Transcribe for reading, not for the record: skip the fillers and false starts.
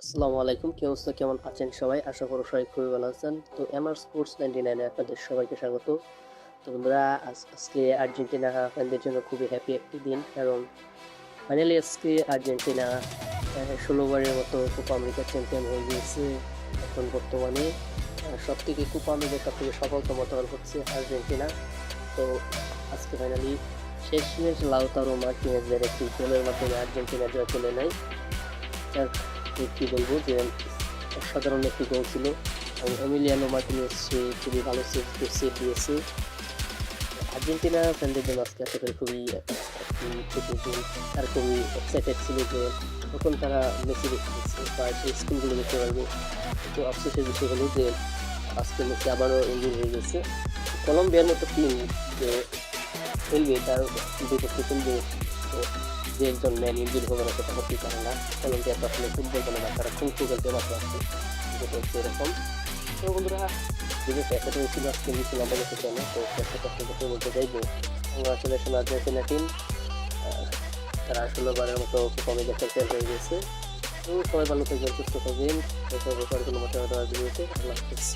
আসসালামু আলাইকুম। কি অবস্থা? কেমন আছেন সবাই? আশা করি সবাই খুবই ভালো আছেন। তো এমআর স্পোর্টস 99 এ আপনাদের সবাইকে স্বাগত। তো বন্ধুরা আজকে আর্জেন্টিনা ফ্যানদের জন্য খুবই হ্যাপি একটি দিন। কারণ ফাইনালি আজকে আর্জেন্টিনা ১৬ বারের মতো কোপা আমেরিকা চ্যাম্পিয়ন হয়ে গিয়েছে। এখন বর্তমানে সবথেকে কোপা আমেরিকার সবথেকে সফলতম দল হচ্ছে আর্জেন্টিনা। তো আজকে ফাইনালি শেষমেশ লাউতারো মার্টিনেজের একটি গোলের মাধ্যমে আর্জেন্টিনা জয় তুলে নেয়। যার কি বলবো যে অসাধারণ একটি গোল ছিল এবং এমিলিয়ানো মার্টিনেজ সে খুবই ভালো সেভ দিয়েছে। আর্জেন্টিনা ফ্যানদের জন্য আজকে আসলে খুবই একটি দিন। তারা খুবই এক্সাইটেড ছিল যে তখন তারা মেসি দেখতে দিচ্ছে বা সেই স্কুলগুলো দেখতে পারবে। কিন্তু আফসোসের বিষয় হলো যে আজকে মেসি আবারও ইনজুরি হয়ে গেছে। কলম্বিয়ার মতো টিম যে খেলবে তার বিপক্ষে খেলবে, তো যে একজন ম্যান ইনজুরি হবে না সেটা হতেই পারে না। কলম্বিয়া তো আসলে ফুটবল বলে না, তারা খুব খেলতে মাত্র আসছে, যেটা হচ্ছে এরকম। তো বন্ধুরা, যদি প্যাকেট হয়েছিল আজকে নিচে লম্বা যেতে চাই না, তো প্যাকেট আপনাদেরকে বলতে চাই যে কংগ্রাচুলেশন আর্জেন্টিনা টিম, তারা ১৬ বারের মতো কমে চ্যাম্পিয়ন হয়ে গেছে। তো সবাই ভালো থাকবেন, সুস্থ থাকবেন। দেখা হবে পরে কোনো মতো ভিডিওতে। আল্লাহ হাফিজ।